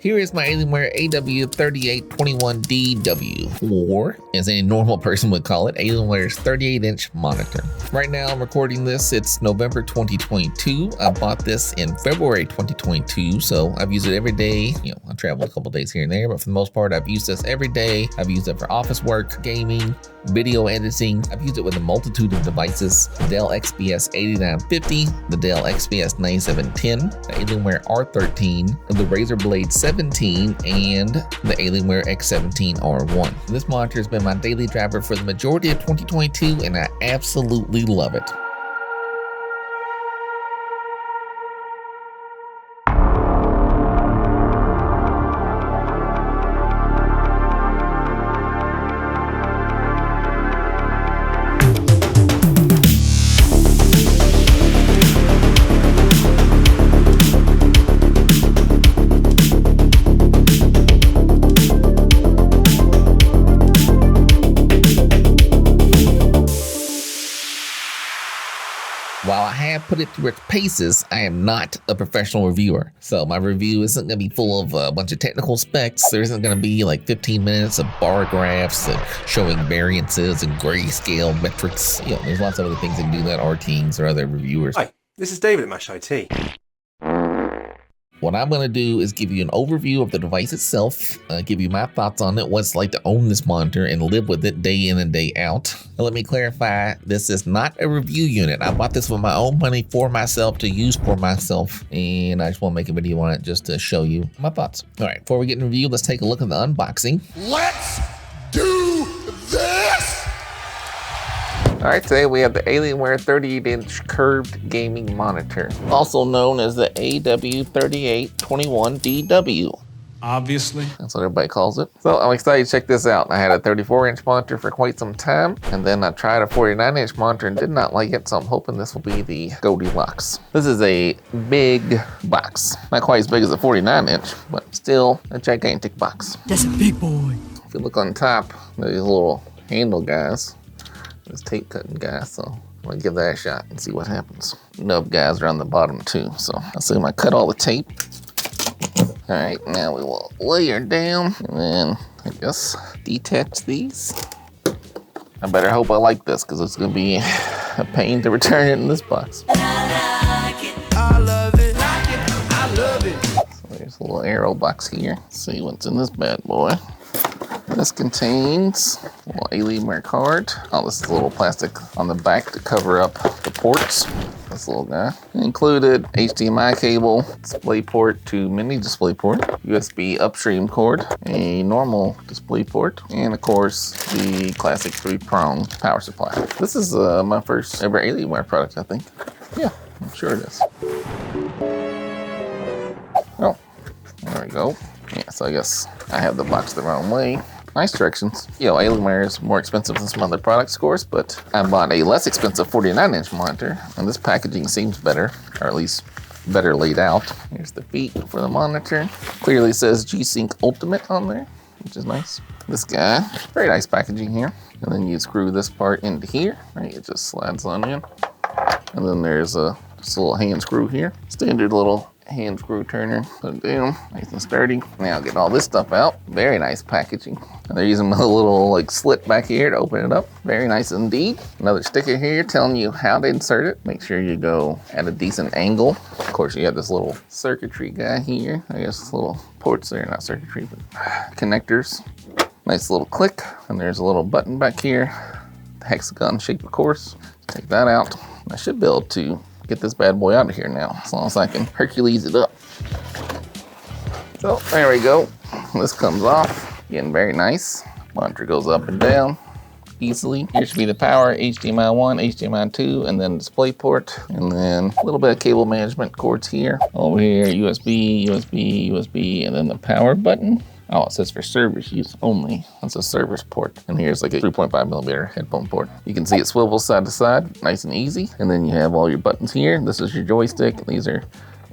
Here is my Alienware AW3821DW, or as any normal person would call it, Alienware's 38-inch monitor. Right now I'm recording this, it's November 2022. I bought this in February 2022, so I've used it every day. You know, I traveled a couple days here and there, but for the most part I've used this every day. I've used it for office work, gaming, video editing. I've used it with a multitude of devices: the Dell XPS 8950, the Dell XPS 9710, the Alienware R13, the Razer Blade 17, and the Alienware X17 R2. This monitor has been my daily driver for the majority of 2022, and I absolutely love it. While I have put it through its paces, I am not a professional reviewer. So my review isn't going to be full of a bunch of technical specs. There isn't going to be like 15 minutes of bar graphs and showing variances and grayscale metrics. You know, there's lots of other things that do that, our teams or other reviewers. Hi, this is David at Mash IT. What I'm going to do is give you an overview of the device itself, give you my thoughts on it, what it's like to own this monitor and live with it day in and day out. And let me clarify, this is not a review unit. I bought this with my own money for myself to use for myself, and I just want to make a video on it just to show you my thoughts. All right, before we get into review, let's take a look at the unboxing. Let's do this! All right, today we have the Alienware 38-inch curved gaming monitor, also known as the AW3821DW. Obviously. That's what everybody calls it. So I'm excited to check this out. I had a 34-inch monitor for quite some time, and then I tried a 49-inch monitor and did not like it, so I'm hoping this will be the Goldilocks. This is a big box. Not quite as big as a 49-inch, but still a gigantic box. That's a big boy. If you look on top, there's these little handle guys. This tape cutting guy, so I'm gonna give that a shot and see what happens. Nub guys are on the bottom too, so I assume I cut all the tape. All right, now we will layer down and then I guess detach these. I better hope I like this because it's gonna be a pain to return it in this box. I love it. I love it. So there's a little arrow box here. Let's see what's in this bad boy. This contains a little Alienware card. Oh, this is a little plastic on the back to cover up the ports. This little guy. Included HDMI cable, DisplayPort to mini DisplayPort, USB upstream cord, a normal DisplayPort, and of course the classic 3-prong power supply. This is my first ever Alienware product, I think. Yeah, I'm sure it is. Oh, there we go. Yeah, so I guess I have the box the wrong way. Nice directions. You know, Alienware is more expensive than some other products, of course, but I bought a less expensive 49-inch monitor, and this packaging seems better, or at least better laid out. Here's the feet for the monitor. Clearly says G-Sync Ultimate on there, which is nice. This guy, very nice packaging here. And then you screw this part into here, right? It just slides on in. And then there's just a little hand screw here. Standard little hand screw turner, put it down, nice and sturdy. Now get all this stuff out. Very nice packaging. And they're using a little like slit back here to open it up. Very nice indeed. Another sticker here telling you how to insert it. Make sure you go at a decent angle. Of course, you have this little circuitry guy here. I guess little ports there, not circuitry, but connectors. Nice little click. And there's a little button back here. The hexagon shape, of course. Take that out. I should be able to get this bad boy out of here now, as long as I can Hercules it up. So there we go. This comes off. Again, very nice. Monitor goes up and down easily. Here should be the power, HDMI 1, HDMI 2, and then DisplayPort. And then a little bit of cable management cords here. Over here, USB, USB, USB, and then the power button. Oh, it says for service use only. That's a service port. And here's like a 3.5mm headphone port. You can see it swivels side to side, nice and easy. And then you have all your buttons here. This is your joystick. These are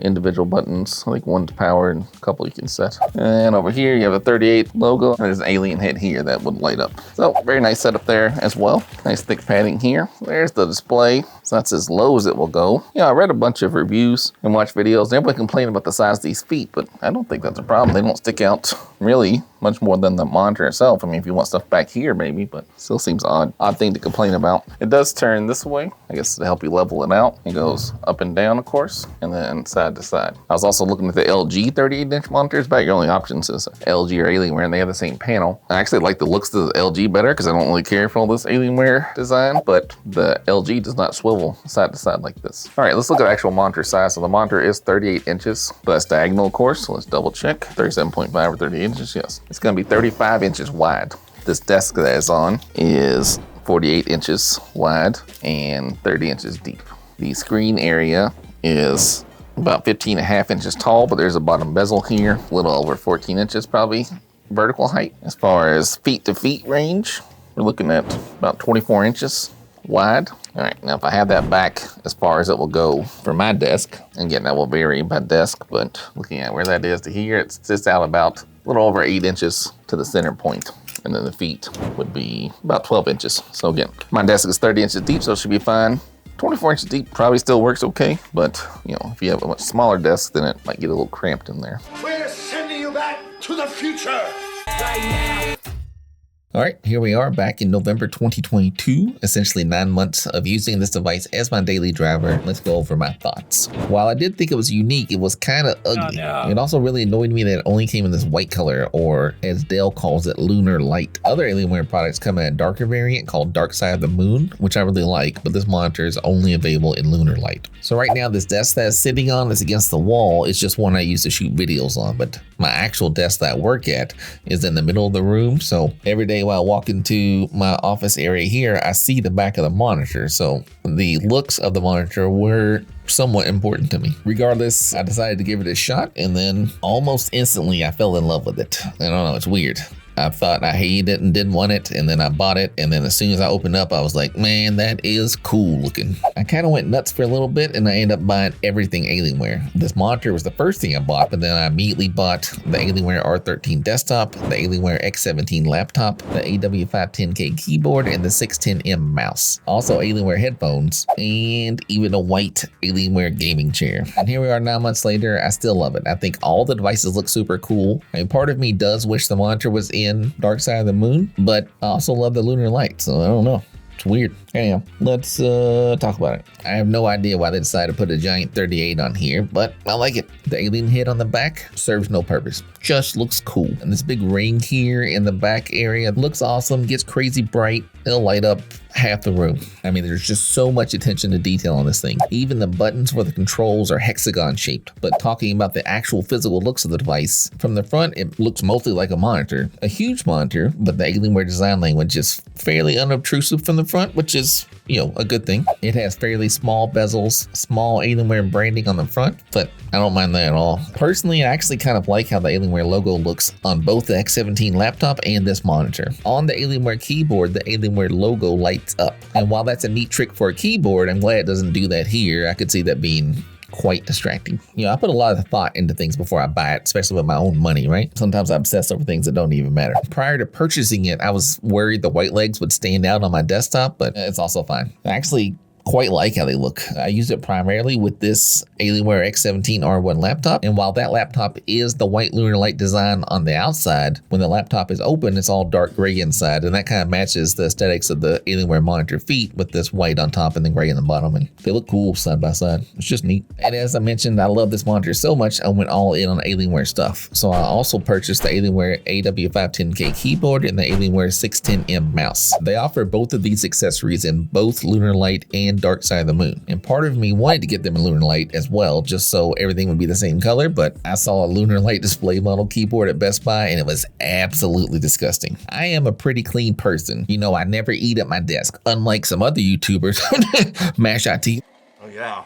individual buttons. I think one's power and a couple you can set. And over here you have a 38 logo, and there's an alien head here that would light up. So very nice setup there as well. Nice thick padding here. There's the display. So that's as low as it will go. Yeah, I read a bunch of reviews and watched videos. Everybody complained about the size of these feet, but I don't think that's a problem. They don't stick out really much more than the monitor itself. I mean, if you want stuff back here maybe, but still seems odd thing to complain about. It does turn this way, I guess, to help you level it out. It goes up and down, of course, and then side to side. I was also looking at the LG 38-inch monitors. About your only options is LG or Alienware, and they have the same panel. I actually like the looks of the LG better because I don't really care for all this Alienware design, but the LG does not swivel side to side like this. All right, let's look at actual monitor size. So the monitor is 38 inches, but it's diagonal, of course. So let's double check. 37.5 or 38 inches, yes. It's gonna be 35 inches wide. This desk that it's on is 48 inches wide and 30 inches deep. The screen area is about 15.5 inches tall, but there's a bottom bezel here, a little over 14 inches probably vertical height. As far as feet to feet range, we're looking at about 24 inches wide. All right, now if I have that back as far as it will go for my desk, and again, that will vary by desk, but looking at where that is to here, it sits out about a little over 8 inches to the center point. And then the feet would be about 12 inches. So again, my desk is 30 inches deep, so it should be fine. 24 inches deep probably still works okay, but you know, if you have a much smaller desk, then it might get a little cramped in there. We're sending you back to the future. All right, here we are back in November 2022, essentially 9 months of using this device as my daily driver. Let's go over my thoughts. While I did think it was unique, it was kind of ugly. Oh, no. It also really annoyed me that it only came in this white color, or as Dell calls it, lunar light. Other Alienware products come in a darker variant called Dark Side of the Moon, which I really like, but this monitor is only available in lunar light. So right now, this desk that it's sitting on is against the wall. It's just one I use to shoot videos on, but my actual desk that I work at is in the middle of the room. So every day while I walk into my office area here, I see the back of the monitor. So the looks of the monitor were somewhat important to me. Regardless, I decided to give it a shot, and then almost instantly I fell in love with it. I don't know, it's weird. I thought I hated it and didn't want it, and then I bought it, and then as soon as I opened up, I was like, man, that is cool looking. I kind of went nuts for a little bit, and I ended up buying everything Alienware. This monitor was the first thing I bought, but then I immediately bought the Alienware R13 desktop, the Alienware X17 laptop, the AW3821DW keyboard, and the 610M mouse. Also Alienware headphones, and even a white Alienware gaming chair. And here we are 9 months later, I still love it. I think all the devices look super cool. I mean, part of me does wish the monitor was in Dark Side of the Moon, but I also love the lunar light, so I don't know. It's weird. Anyhow, let's talk about it. I have no idea why they decided to put a giant 38 on here, but I like it. The alien head on the back serves no purpose. Just looks cool. And this big ring here in the back area looks awesome, gets crazy bright. It'll light up half the room. I mean, there's just so much attention to detail on this thing. Even the buttons for the controls are hexagon shaped. But talking about the actual physical looks of the device, from the front, it looks mostly like a monitor. A huge monitor, but the Alienware design language is fairly unobtrusive from the front, which is, you know, a good thing. It has fairly small bezels, small Alienware branding on the front, but I don't mind that at all. Personally, I actually kind of like how the Alienware logo looks on both the X17 laptop and this monitor. On the Alienware keyboard, the Alienware logo lights up. And while that's a neat trick for a keyboard, I'm glad it doesn't do that here. I could see that being quite distracting. You know, I put a lot of thought into things before I buy it, especially with my own money, right? Sometimes I obsess over things that don't even matter. Prior to purchasing it, I was worried the white legs would stand out on my desktop, but it's also fine. I actually quite like how they look. I use it primarily with this Alienware X17 R1 laptop, and while that laptop is the white lunar light design on the outside, when the laptop is open, it's all dark gray inside, and that kind of matches the aesthetics of the Alienware monitor feet with this white on top and then gray in the bottom, and they look cool side by side. It's just neat. And as I mentioned, I love this monitor so much, I went all in on Alienware stuff. So I also purchased the Alienware AW3821DW keyboard and the Alienware 610M mouse. They offer both of these accessories in both lunar light and Dark Side of the Moon. And part of me wanted to get them in lunar light as well, just so everything would be the same color, but I saw a lunar light display model keyboard at Best Buy and it was absolutely disgusting. I am a pretty clean person. You know, I never eat at my desk, unlike some other YouTubers. Mash IT. Oh yeah.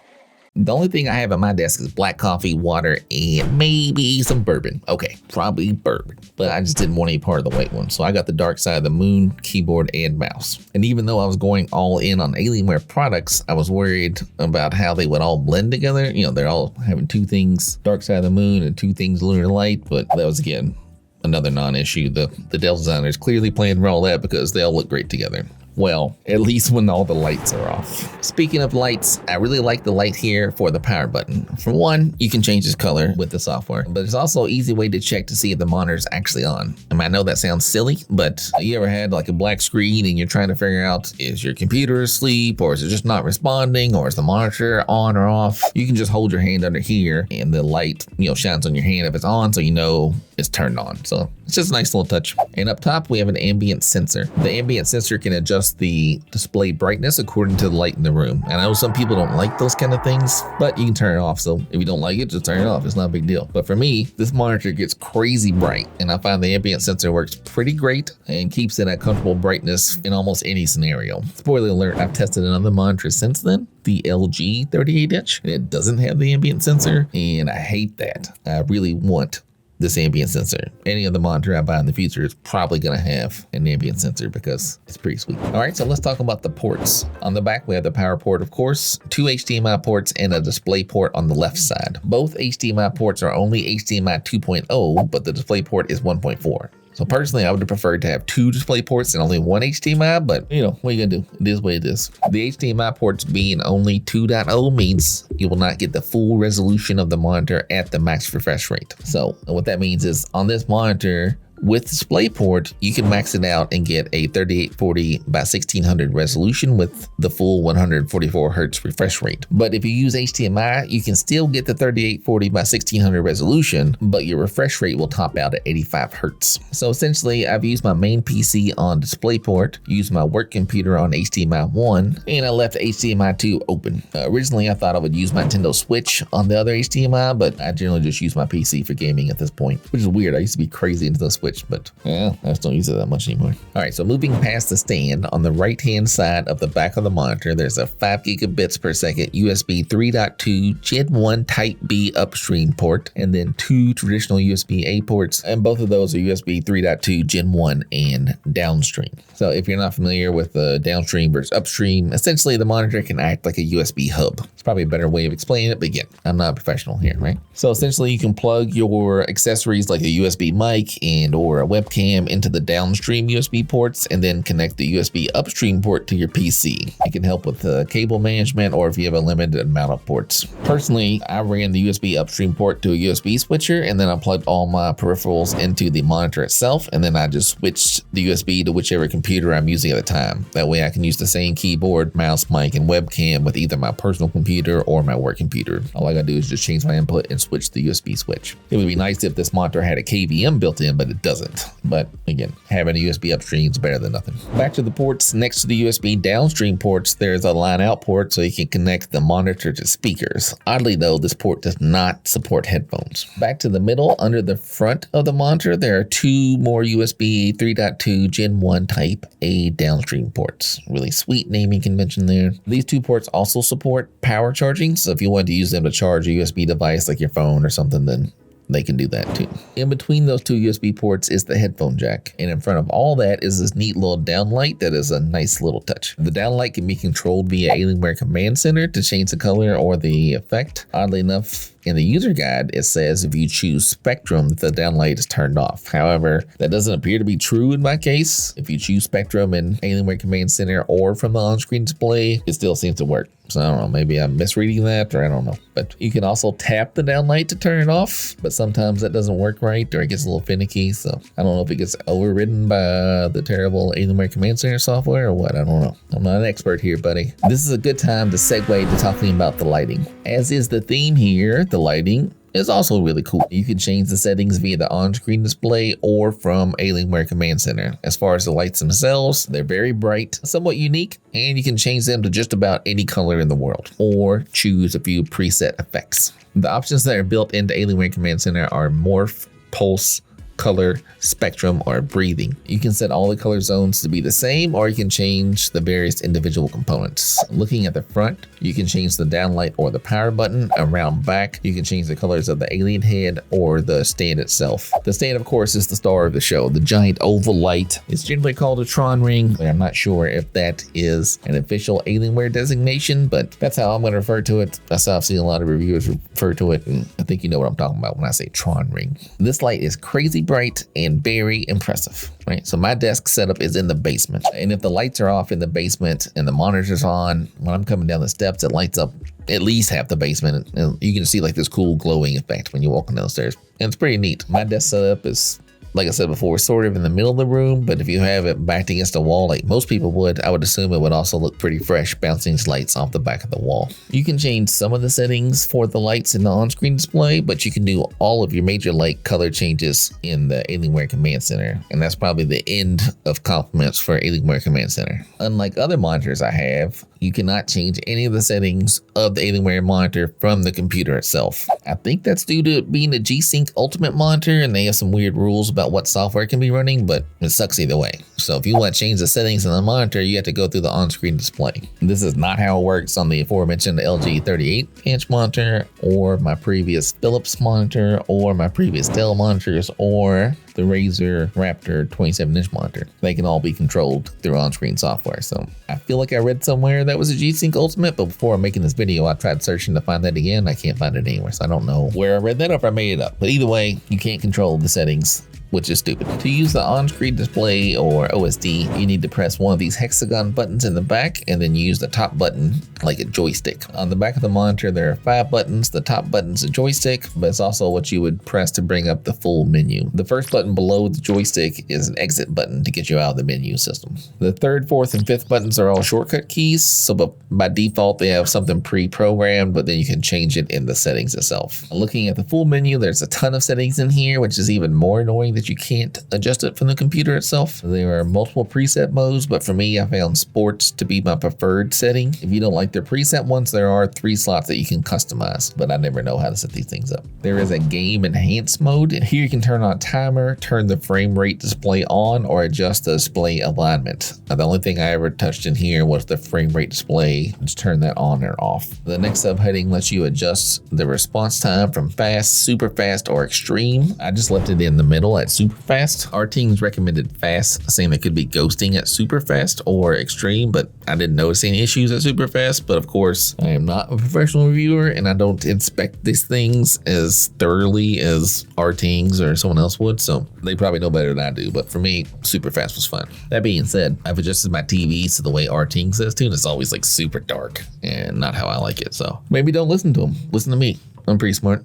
The only thing I have at my desk is black coffee, water, and maybe some bourbon. Okay, probably bourbon. But I just didn't want any part of the white one. So I got the Dark Side of the Moon keyboard and mouse. And even though I was going all in on Alienware products, I was worried about how they would all blend together. You know, they're all having two things, Dark Side of the Moon and two things, Lunar Light. But that was, again, another non-issue. The Dell designers clearly planned for all that because they all look great together. Well, at least when all the lights are off. Speaking of lights, I really like the light here for the power button. For one, you can change its color with the software, but there's also an easy way to check to see if the monitor's actually on. I mean, I know that sounds silly, but you ever had like a black screen and you're trying to figure out, is your computer asleep, or is it just not responding, or is the monitor on or off? You can just hold your hand under here and the light, shines on your hand if it's on, so you know it's turned on. So it's just a nice little touch. And up top, we have an ambient sensor. The ambient sensor can adjust the display brightness according to the light in the room. And I know some people don't like those kind of things, but you can turn it off. So if you don't like it, just turn it off. It's not a big deal. But for me, this monitor gets crazy bright, and I find the ambient sensor works pretty great and keeps it at comfortable brightness in almost any scenario. Spoiler alert, I've tested another monitor since then, the LG 38-inch, and it doesn't have the ambient sensor, and I hate that. I really want this ambient sensor. Any other monitor I buy in the future is probably gonna have an ambient sensor because it's pretty sweet. All right, so let's talk about the ports. On the back, we have the power port, of course, 2 HDMI ports and a display port on the left side. Both HDMI ports are only HDMI 2.0, but the display port is 1.4. So personally, I would have preferred to have 2 display ports and only 1 HDMI, but what are you gonna do? It is what it is. The HDMI ports being only 2.0 means you will not get the full resolution of the monitor at the max refresh rate. So what that means is on this monitor, with DisplayPort, you can max it out and get a 3840 by 1600 resolution with the full 144 Hertz refresh rate. But if you use HDMI, you can still get the 3840 by 1600 resolution, but your refresh rate will top out at 85 Hertz. So essentially, I've used my main PC on DisplayPort, used my work computer on HDMI 1, and I left HDMI 2 open. Originally, I thought I would use my Nintendo Switch on the other HDMI, but I generally just use my PC for gaming at this point, which is weird. I used to be crazy into the Switch, but I just don't use it that much anymore. All right, so moving past the stand, on the right-hand side of the back of the monitor, there's a 5 gigabits per second USB 3.2 Gen 1 Type B upstream port, and then 2 traditional USB-A ports, and both of those are USB 3.2 Gen 1 and downstream. So if you're not familiar with the downstream versus upstream, essentially the monitor can act like a USB hub. It's probably a better way of explaining it, but again, I'm not a professional here, right? So essentially you can plug your accessories like a USB mic or a webcam into the downstream USB ports and then connect the USB upstream port to your PC. It can help with cable management or if you have a limited amount of ports. Personally, I ran the USB upstream port to a USB switcher and then I plugged all my peripherals into the monitor itself, and then I just switched the USB to whichever computer I'm using at the time. That way I can use the same keyboard, mouse, mic, and webcam with either my personal computer or my work computer. All I gotta do is just change my input and switch the USB switch. It would be nice if this monitor had a KVM built in, but it doesn't. But again, having a USB upstream is better than nothing. Back to the ports. Next to the USB downstream ports, there's a line out port so you can connect the monitor to speakers. Oddly though, this port does not support headphones. Back to the middle, under the front of the monitor, there are 2 more USB 3.2 Gen 1 Type A downstream ports. Really sweet naming convention there. These 2 ports also support power charging, so if you wanted to use them to charge a USB device like your phone or something, then they can do that too. In between those 2 USB ports is the headphone jack. And in front of all that is this neat little downlight that is a nice little touch. The downlight can be controlled via Alienware Command Center to change the color or the effect. Oddly enough, in the user guide, it says if you choose Spectrum, the downlight is turned off. However, that doesn't appear to be true in my case. If you choose Spectrum in Alienware Command Center or from the on-screen display, it still seems to work. So I don't know, maybe I'm misreading that, or I don't know. But you can also tap the downlight to turn it off, but sometimes that doesn't work right, or it gets a little finicky. So I don't know if it gets overridden by the terrible Alienware Command Center software or what, I don't know. I'm not an expert here, buddy. This is a good time to segue to talking about the lighting. As is the theme here, the lighting is also really cool. You can change the settings via the on-screen display or from Alienware Command Center. As far as the lights themselves, they're very bright, somewhat unique, and you can change them to just about any color in the world, or choose a few preset effects. The options that are built into Alienware Command Center are Morph, Pulse, color, spectrum, or breathing. You can set all the color zones to be the same, or you can change the various individual components. Looking at the front, you can change the downlight or the power button. Around back, you can change the colors of the alien head or the stand itself. The stand, of course, is the star of the show. The giant oval light is generally called a Tron ring, but I'm not sure if that is an official Alienware designation, but that's how I'm going to refer to it. That's how I've seen a lot of reviewers refer to it, and I think you know what I'm talking about when I say Tron ring. This light is crazy bright and very impressive, right? So my desk setup is in the basement, and if the lights are off in the basement and the monitor's on, when I'm coming down the steps, it lights up at least half the basement, and you can see like this cool glowing effect when you're walking downstairs, and it's pretty neat. My desk setup is, like I said before, sort of in the middle of the room, but if you have it backed against the wall like most people would, I would assume it would also look pretty fresh, bouncing lights off the back of the wall. You can change some of the settings for the lights in the on-screen display, but you can do all of your major light color changes in the Alienware Command Center, and that's probably the end of compliments for Alienware Command Center. Unlike other monitors I have, you cannot change any of the settings of the Alienware monitor from the computer itself. I think that's due to it being a G-Sync Ultimate monitor, and they have some weird rules about what software can be running, but it sucks either way. So if you want to change the settings on the monitor, you have to go through the on-screen display. This is not how it works on the aforementioned LG 38-inch monitor, or my previous Philips monitor, or my previous Dell monitors, or the Razer Raptor 27-inch monitor. They can all be controlled through on-screen software. So I feel like I read somewhere that was a G-Sync Ultimate, but before making this video, I tried searching to find that again. I can't find it anywhere, so I don't know where I read that or if I made it up. But either way, you can't control the settings, which is stupid. To use the on-screen display or OSD, you need to press one of these hexagon buttons in the back, and then you use the top button like a joystick. On the back of the monitor, there are 5 buttons. The top button's a joystick, but it's also what you would press to bring up the full menu. The first button below the joystick is an exit button to get you out of the menu system. The 3rd, 4th, and 5th buttons are all shortcut keys, so by default they have something pre-programmed, but then you can change it in the settings itself. Looking at the full menu, there's a ton of settings in here, which is even more annoying that you can't adjust it from the computer itself. There are multiple preset modes, but for me, I found sports to be my preferred setting. If you don't like their preset ones, there are 3 slots that you can customize, but I never know how to set these things up. There is a game enhanced mode. Here you can turn on timer, turn the frame rate display on, or adjust the display alignment. Now, the only thing I ever touched in here was the frame rate display. Just turn that on or off. The next subheading lets you adjust the response time from fast, super fast, or extreme. I just left it in the middle at super fast. Our teams recommended fast, saying they could be ghosting at super fast or extreme, but I didn't notice any issues at super fast. But of course, I am not a professional reviewer, and I don't inspect these things as thoroughly as our teams or someone else would, so they probably know better than I do. But for me, super fast was fun. That being said, I've adjusted my TV so the way our team says to, and it's always like super dark and not how I like it. So maybe don't listen to them. Listen to me. I'm pretty smart.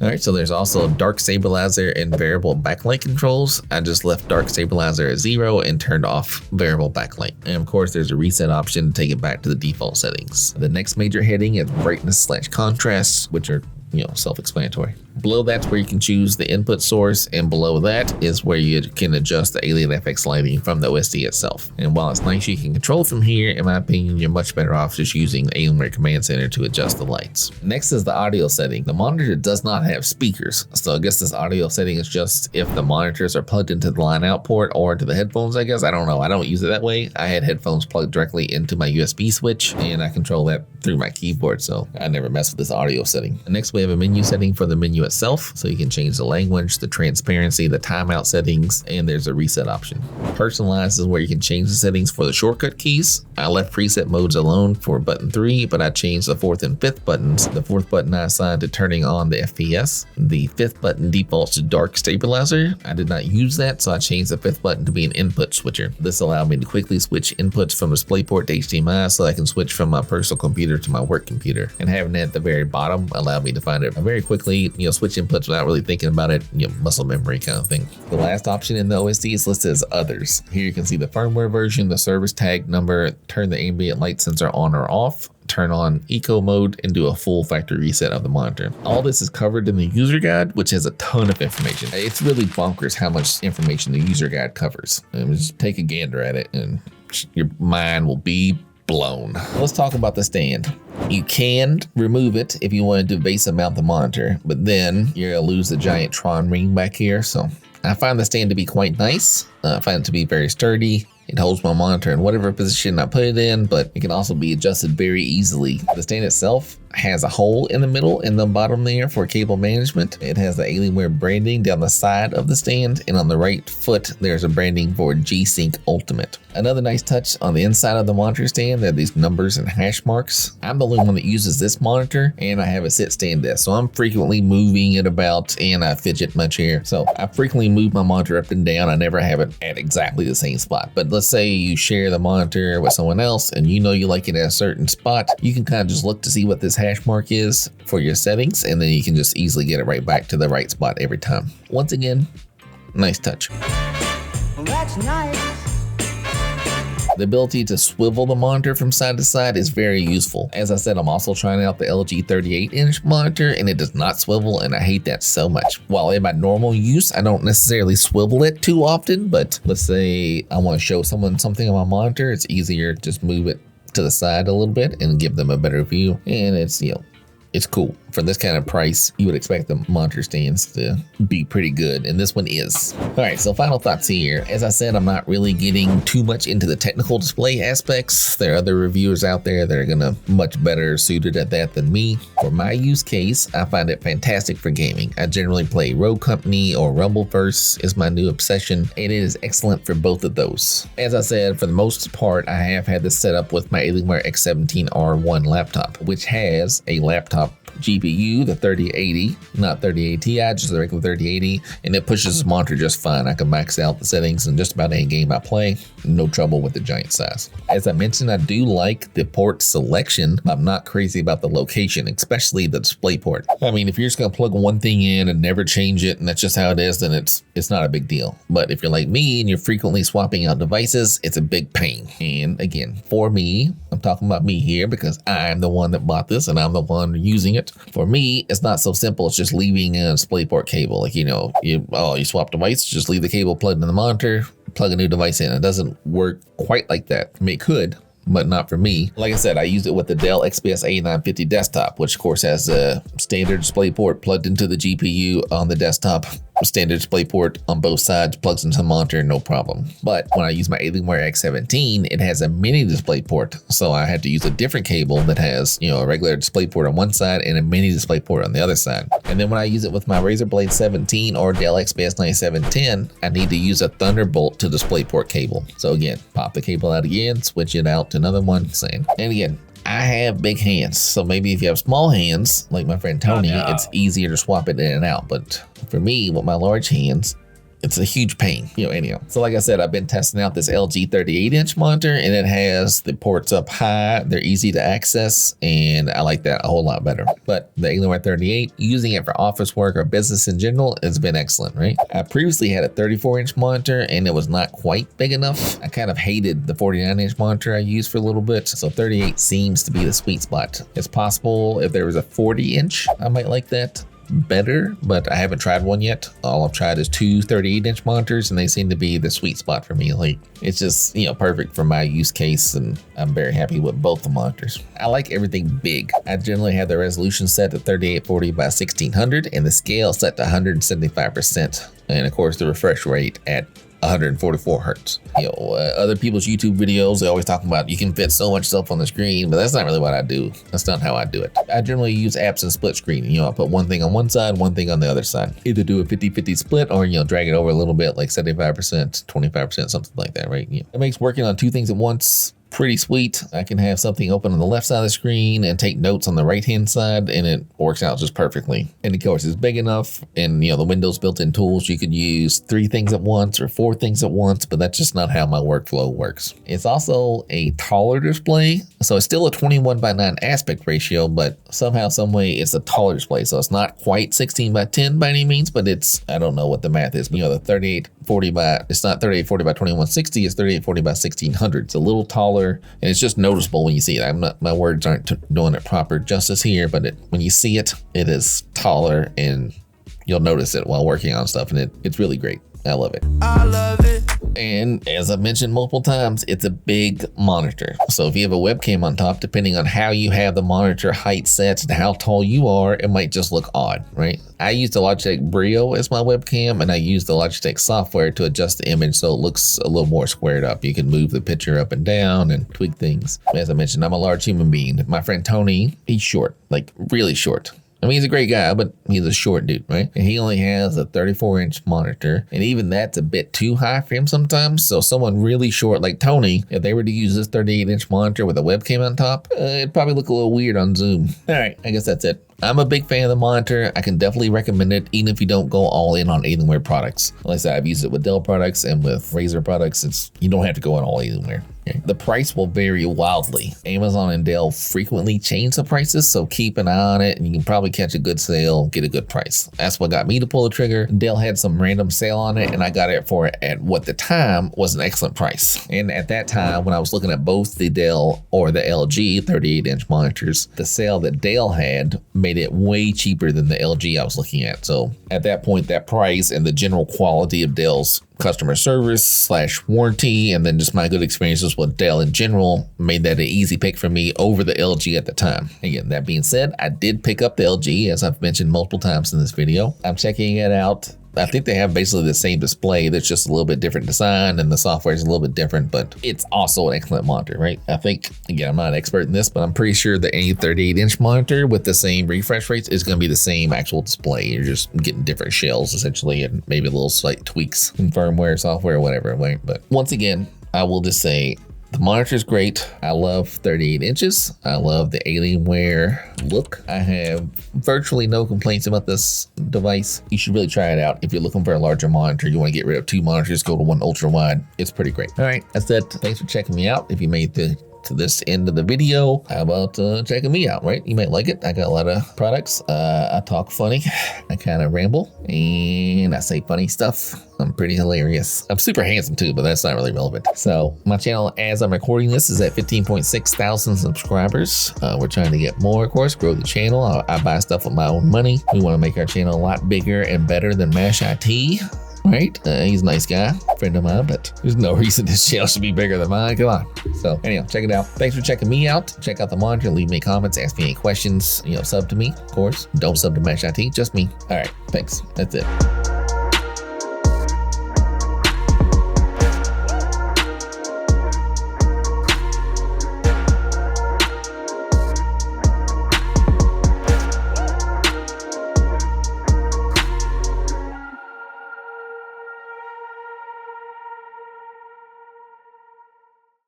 Alright, so there's also dark stabilizer and variable backlight controls. I just left dark stabilizer at 0 and turned off variable backlight. And of course, there's a reset option to take it back to the default settings. The next major heading is brightness/contrast, which are self-explanatory. Below that's where you can choose the input source, and below that is where you can adjust the Alien FX lighting from the OSD itself. And while it's nice you can control from here, in my opinion, you're much better off just using the Alienware Command Center to adjust the lights. Next is the audio setting. The monitor does not have speakers, so I guess this audio setting is just if the monitors are plugged into the line out port or into the headphones, I guess. I don't know. I don't use it that way. I had headphones plugged directly into my USB switch, and I control that through my keyboard, so I never mess with this audio setting. Next, we have a menu setting for the menu itself, so you can change the language, the transparency, the timeout settings, and there's a reset option. Personalize is where you can change the settings for the shortcut keys. I left preset modes alone for button 3, but I changed the 4th and 5th buttons. The 4th button I assigned to turning on the FPS. The 5th button defaults to dark stabilizer. I did not use that, so I changed the 5th button to be an input switcher. This allowed me to quickly switch inputs from DisplayPort to HDMI, so I can switch from my personal computer to my work computer. And having it at the very bottom allowed me to find it very quickly, switch inputs without really thinking about it, muscle memory kind of thing. The last option in the OSD is listed as others. Here you can see the firmware version, the service tag number, turn the ambient light sensor on or off, turn on eco mode, and do a full factory reset of the monitor. All this is covered in the user guide, which has a ton of information. It's really bonkers how much information the user guide covers. Just take a gander at it and your mind will be blown. Let's talk about the stand. You can remove it if you wanted to base mount the monitor, but then you're gonna lose the giant Tron ring back here. So I find the stand to be quite nice. I find it to be very sturdy. It holds my monitor in whatever position I put it in, but it can also be adjusted very easily. The stand itself has a hole in the middle and the bottom there for cable management. It has the Alienware branding down the side of the stand, and on the right foot there's a branding for G-Sync Ultimate. Another nice touch on the inside of the monitor stand, there are these numbers and hash marks. I'm the only one that uses this monitor, and I have a sit stand desk, so I'm frequently moving it about, and I fidget my chair. So I frequently move my monitor up and down. I never have it at exactly the same spot. But let's say you share the monitor with someone else and you know you like it at a certain spot, you can kind of just look to see what this hash mark is for your settings, and then you can just easily get it right back to the right spot every time. Once again, nice touch. Well, that's nice. The ability to swivel the monitor from side to side is very useful. As I said, I'm also trying out the LG 38-inch monitor, and it does not swivel, and I hate that so much. While in my normal use, I don't necessarily swivel it too often, but let's say I want to show someone something on my monitor, it's easier to just move it to the side a little bit and give them a better view, and it's, you know, it's cool. For this kind of price, you would expect the monitor stands to be pretty good, and this one is. All right, so final thoughts here. As I said, I'm not really getting too much into the technical display aspects. There are other reviewers out there that are gonna much better suited at that than me. For my use case, I find it fantastic for gaming. I generally play Rogue Company or Rumbleverse is my new obsession, and it is excellent for both of those. As I said, for the most part, I have had this set up with my Alienware X17 R1 laptop, which has a laptop GPU, the 3080, not 3080 Ti, just the regular 3080, and it pushes the monitor just fine. I can max out the settings in just about any game I play, no trouble with the giant size. As I mentioned, I do like the port selection. I'm not crazy about the location, especially the display port. I mean, if you're just gonna plug one thing in and never change it, and that's just how it is, then it's not a big deal. But if you're like me and you're frequently swapping out devices, it's a big pain. And again, for me, I'm talking about me here because I'm the one that bought this and I'm the one using it. For me, it's not so simple. It's just leaving a DisplayPort cable. Like, you know, you swap device, just leave the cable plugged in the monitor, plug a new device in. It doesn't work quite like that. I mean, it could, but not for me. Like I said, I used it with the Dell XPS 8950 desktop, which of course has a standard DisplayPort plugged into the GPU on the desktop. Standard DisplayPort on both sides, plugs into the monitor, no problem. But when I use my Alienware X17, it has a mini DisplayPort, so I had to use a different cable that has, you know, a regular DisplayPort on one side and a mini DisplayPort on the other side. And then when I use it with my Razer Blade 17 or Dell XPS 9710, I need to use a Thunderbolt to DisplayPort cable. So again, pop the cable out again, switch it out to another one, same. And again, I have big hands, so maybe if you have small hands, like my friend Tony, it's easier to swap it in and out. But for me, with my large hands, it's a huge pain, you know, anyhow. So like I said, I've been testing out this LG 38-inch monitor, and it has the ports up high. They're easy to access, and I like that a whole lot better. But the Alienware 38, using it for office work or business in general, has been excellent, right? I previously had a 34-inch monitor, and it was not quite big enough. I kind of hated the 49-inch monitor I used for a little bit, so 38 seems to be the sweet spot. It's possible if there was a 40-inch, I might like that better, but I haven't tried one yet. All I've tried is two 38-inch monitors, and they seem to be the sweet spot for me. Like, it's just, you know, perfect for my use case, and I'm very happy with both the monitors. I like everything big. I generally have the resolution set to 3840 by 1600 and the scale set to 175%, and of course the refresh rate at 144 hertz. You know, other people's YouTube videos, they always talk about you can fit so much stuff on the screen, but that's not really what I do. That's not how I do it. I generally use apps and split screen. You know, I put one thing on one side, one thing on the other side. Either do a 50-50 split or, you know, drag it over a little bit, like 75%, 25%, something like that, right? You know, it makes working on two things at once pretty sweet. I can have something open on the left side of the screen and take notes on the right hand side, and it works out just perfectly. And of course it's big enough, and you know, the Windows built-in tools, you could use 3 things at once or 4 things at once, but that's just not how my workflow works. It's also a taller display, so it's still a 21:9 aspect ratio, but somehow, some way it's a taller display. So it's not quite 16:10 by any means, but it's, I don't know what the math is, but you know, the 3840 by, it's not 3840 by 2160, it's 3840 by 1600. It's a little taller, and it's just noticeable when you see it. My words aren't doing it proper justice here, but when you see it, it is taller, and you'll notice it while working on stuff, and it's really great. I love it. I love it. And as I've mentioned multiple times, it's a big monitor. So if you have a webcam on top, depending on how you have the monitor height set and how tall you are, it might just look odd, right? I use the Logitech Brio as my webcam, and I use the Logitech software to adjust the image so it looks a little more squared up. You can move the picture up and down and tweak things. As I mentioned, I'm a large human being. My friend Tony, he's short, like really short. I mean, he's a great guy, but he's a short dude, right? And he only has a 34-inch monitor, and even that's a bit too high for him sometimes. So someone really short like Tony, if they were to use this 38-inch monitor with a webcam on top, it'd probably look a little weird on Zoom. All right, I guess that's it. I'm a big fan of the monitor. I can definitely recommend it, even if you don't go all in on Alienware products. Like I said, I've used it with Dell products and with Razer products. You don't have to go on all Alienware. Okay. The price will vary wildly. Amazon and Dell frequently change the prices, so keep an eye on it, and you can probably catch a good sale, get a good price. That's what got me to pull the trigger. Dell had some random sale on it, and I got it for at what the time was an excellent price. And at that time, when I was looking at both the Dell or the LG 38-inch monitors, the sale that Dell had made it way cheaper than the LG I was looking at. So at that point, that price and the general quality of Dell's customer service / warranty, and then just my good experiences with Dell in general made that an easy pick for me over the LG at the time. Again, that being said, I did pick up the LG, as I've mentioned multiple times in this video. I'm checking it out. I think they have basically the same display. That's just a little bit different design, and the software is a little bit different, but it's also an excellent monitor, right? I think, again, I'm not an expert in this, but I'm pretty sure that any 38-inch monitor with the same refresh rates is going to be the same actual display. You're just getting different shells, essentially, and maybe a little slight tweaks in firmware, software, whatever, right? But once again, I will just say, the monitor is great. I love 38 inches. I love the Alienware look. I have virtually no complaints about this device. You should really try it out. If you're looking for a larger monitor, you want to get rid of 2 monitors, go to one ultra-wide. It's pretty great. All right, that's it. Thanks for checking me out. If you made it to this end of the video, how about checking me out, right? You might like it. I got a lot of products. I talk funny. I kind of ramble, and I say funny stuff. I'm pretty hilarious. I'm super handsome too, but that's not really relevant. So my channel, as I'm recording this, is at 15.6 thousand subscribers. We're trying to get more, of course, grow the channel. I buy stuff with my own money. We want to make our channel a lot bigger and better than Mash IT. Right? He's a nice guy, friend of mine, but there's no reason this channel should be bigger than mine. Come on. So anyhow, check it out. Thanks for checking me out. Check out the monitor, leave me comments, ask me any questions, sub to me, of course. Don't sub to Mash IT, just me. All right, thanks. That's it.